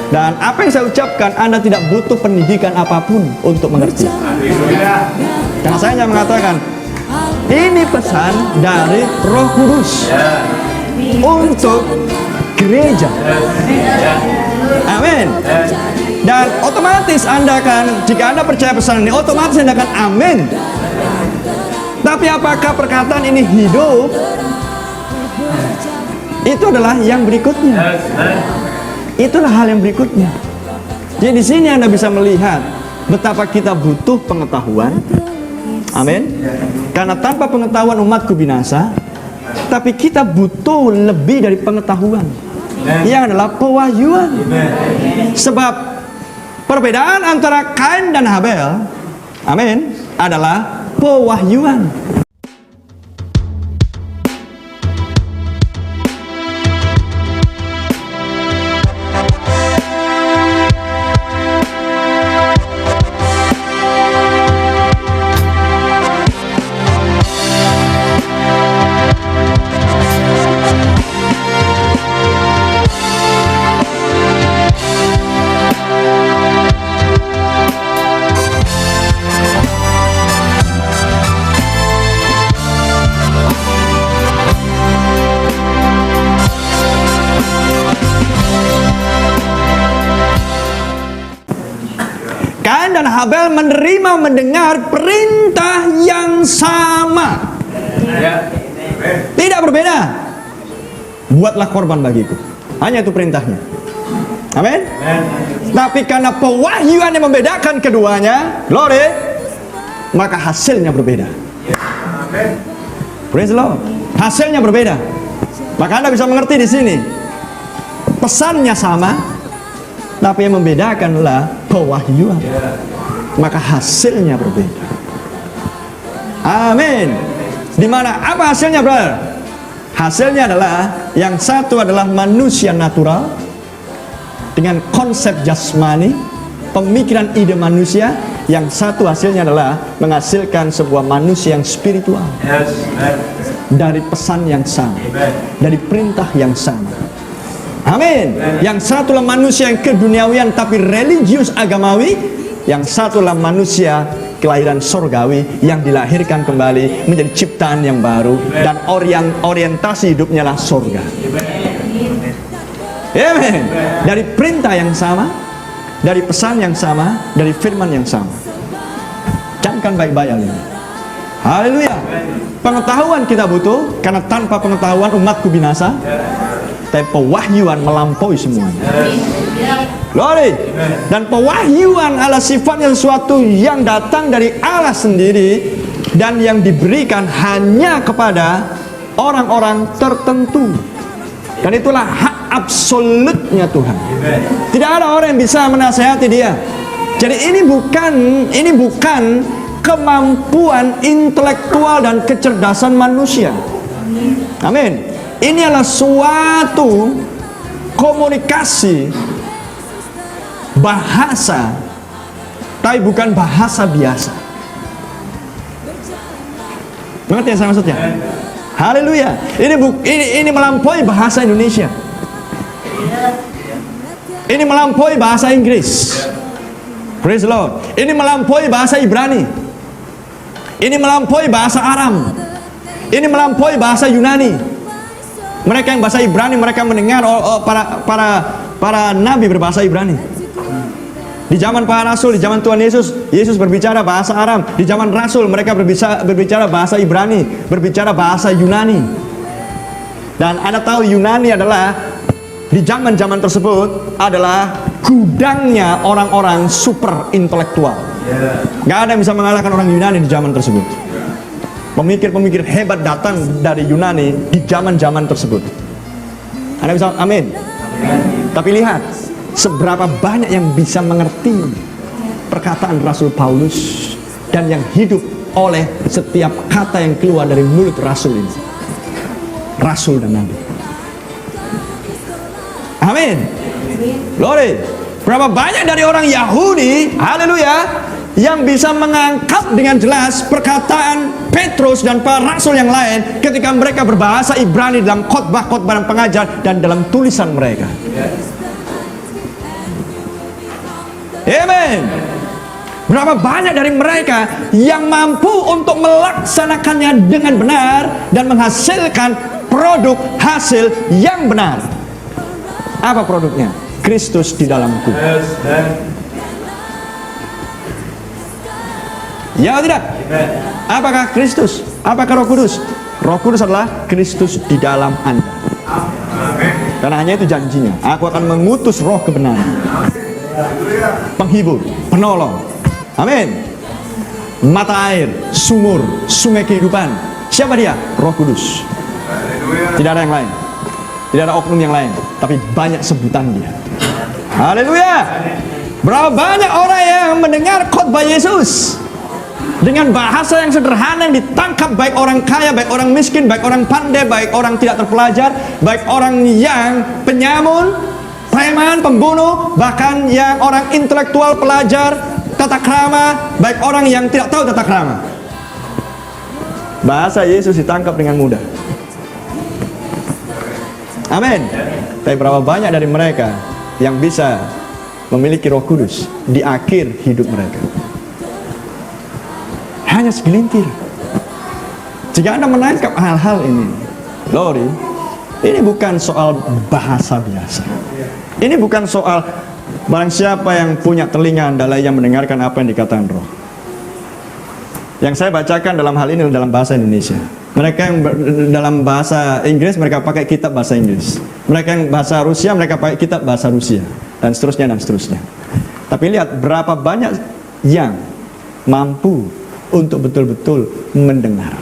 Dan apa yang saya ucapkan, Anda tidak butuh pendidikan apapun untuk mengerti. Karena saya hanya mengatakan, ini pesan dari Roh Kudus untuk gereja. Amin. Dan otomatis Anda akan, jika Anda percaya pesan ini, otomatis Anda akan amin. Tapi apakah perkataan ini hidup? Itu adalah yang berikutnya. Itulah hal yang berikutnya. Jadi di sini Anda bisa melihat betapa kita butuh pengetahuan. Amin. Karena tanpa pengetahuan umatku binasa. Tapi kita butuh lebih dari pengetahuan. Yang adalah pewahyuan. Sebab perbedaan antara Kain dan Habel, amin, adalah pewahyuan. Kain dan Habel menerima mendengar perintah yang sama. Tidak berbeda. Buatlah korban bagiku. Hanya itu perintahnya. Amin. Tapi karena pewahyuan yang membedakan keduanya, glory, maka hasilnya berbeda. Praise the Lord. Hasilnya berbeda. Maka Anda bisa mengerti di sini. Pesannya sama, tapi yang membedakan adalah pewahyuan. Maka hasilnya berbeda. Amin. Di mana apa hasilnya, brother? Hasilnya adalah yang satu adalah manusia natural dengan konsep jasmani, pemikiran ide manusia. Yang satu hasilnya adalah menghasilkan sebuah manusia yang spiritual. Dari pesan yang sama, dari perintah yang sama. Amin. Yang satulah manusia yang keduniawian tapi religius agamawi. Yang satulah manusia kelahiran sorgawi yang dilahirkan kembali menjadi ciptaan yang baru dan orientasi hidupnya lah sorga. Amin. Dari perintah yang sama, dari pesan yang sama, dari firman yang sama. Camkan baik-baik hal ini. Haleluya. Pengetahuan kita butuh, karena tanpa pengetahuan umatku binasa. Tapi pewahyuan melampaui semuanya. Glory. Dan pewahyuan adalah sifatnya sesuatu yang datang dari Allah sendiri dan yang diberikan hanya kepada orang-orang tertentu. Dan itulah hak absolutnya Tuhan. Tidak ada orang yang bisa menasihati dia. Jadi ini bukan kemampuan intelektual dan kecerdasan manusia. Amin. Ini adalah suatu komunikasi bahasa, tapi bukan bahasa biasa. Mengerti yang saya maksudnya? Haleluya. Ini melampaui bahasa Indonesia. Ini melampaui bahasa Inggris. Praise the Lord. Ini melampaui bahasa Ibrani. Ini melampaui bahasa Aram. Ini melampaui bahasa Yunani. Mereka yang bahasa Ibrani, mereka mendengar para nabi berbahasa Ibrani. Di zaman para rasul, di zaman Tuhan Yesus berbicara bahasa Aram. Di zaman rasul mereka berbicara bahasa Ibrani, berbicara bahasa Yunani. Dan Anda tahu Yunani adalah di zaman-zaman tersebut adalah gudangnya orang-orang super intelektual. Gak ada yang bisa mengalahkan orang Yunani di zaman tersebut. Pemikir-pemikir hebat datang dari Yunani di zaman-zaman tersebut. Anda bisa, amin. Tapi lihat seberapa banyak yang bisa mengerti perkataan Rasul Paulus dan yang hidup oleh setiap kata yang keluar dari mulut Rasul ini. Rasul dan Nabi. Amin. Glory. Berapa banyak dari orang Yahudi, haleluya, yang bisa mengangkat dengan jelas perkataan Petrus dan para rasul yang lain ketika mereka berbahasa Ibrani dalam khotbah-khotbah dan pengajar dan dalam tulisan mereka. Amin. Berapa banyak dari mereka yang mampu untuk melaksanakannya dengan benar dan menghasilkan produk hasil yang benar. Apa produknya? Kristus di dalamku. Ya atau tidak? Apakah Kristus? Apakah Roh Kudus? Roh Kudus adalah Kristus di dalam Anda. Karena hanya itu janjinya. Aku akan mengutus roh kebenaran, penghibur, penolong. Amin. Mata air, sumur, sungai kehidupan. Siapa dia? Roh Kudus. Tidak ada yang lain. Tidak ada oknum yang lain. Tapi banyak sebutan dia. Haleluya. Berapa banyak orang yang mendengar khotbah Yesus dengan bahasa yang sederhana yang ditangkap baik orang kaya, baik orang miskin, baik orang pandai, baik orang tidak terpelajar, baik orang yang penyamun, preman, pembunuh, bahkan yang orang intelektual, pelajar tata krama, baik orang yang tidak tahu tata krama. Bahasa Yesus ditangkap dengan mudah. Amin. Tapi berapa banyak dari mereka yang bisa memiliki Roh Kudus di akhir hidup mereka? Hanya segelintir. Jika Anda menangkap hal-hal ini, Lori, ini bukan soal bahasa biasa. Ini bukan soal barang siapa yang punya telinga adalah yang mendengarkan apa yang dikatakan Roh. Yang saya bacakan dalam hal ini dalam bahasa Indonesia. Mereka yang dalam bahasa Inggris mereka pakai kitab bahasa Inggris. Mereka yang bahasa Rusia mereka pakai kitab bahasa Rusia, dan seterusnya dan seterusnya. Tapi lihat berapa banyak yang mampu untuk betul-betul mendengar.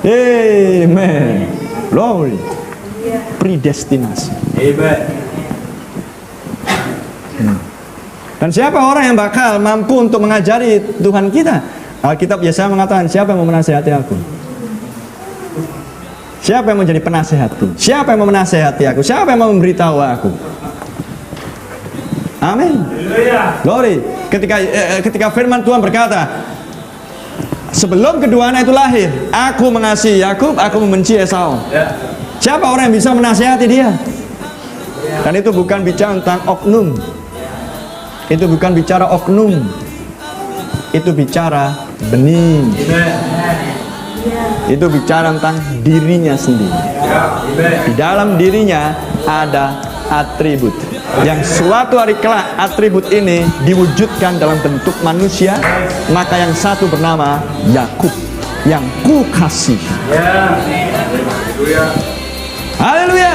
Amen. Glory. Predestinasi. Amen. Dan siapa orang yang bakal mampu untuk mengajari Tuhan kita? Alkitab biasa mengatakan, siapa yang mau menasihati aku? Siapa yang menjadi penasehatku? Siapa yang mau menasihati aku? Siapa yang mau memberitahu aku? Amin. Glory. Ketika firman Tuhan berkata, sebelum keduanya itu lahir, aku mengasihi Yakub, aku membenci Esau. Siapa orang yang bisa menasihati dia? Dan itu bukan bicara tentang oknum. Itu bukan bicara oknum. Itu bicara bening. Itu bicara tentang dirinya sendiri. Di dalam dirinya ada atribut yang suatu hari kelak atribut ini diwujudkan dalam bentuk manusia. Maka yang satu bernama Yakub, yang ku kasih. Haleluya.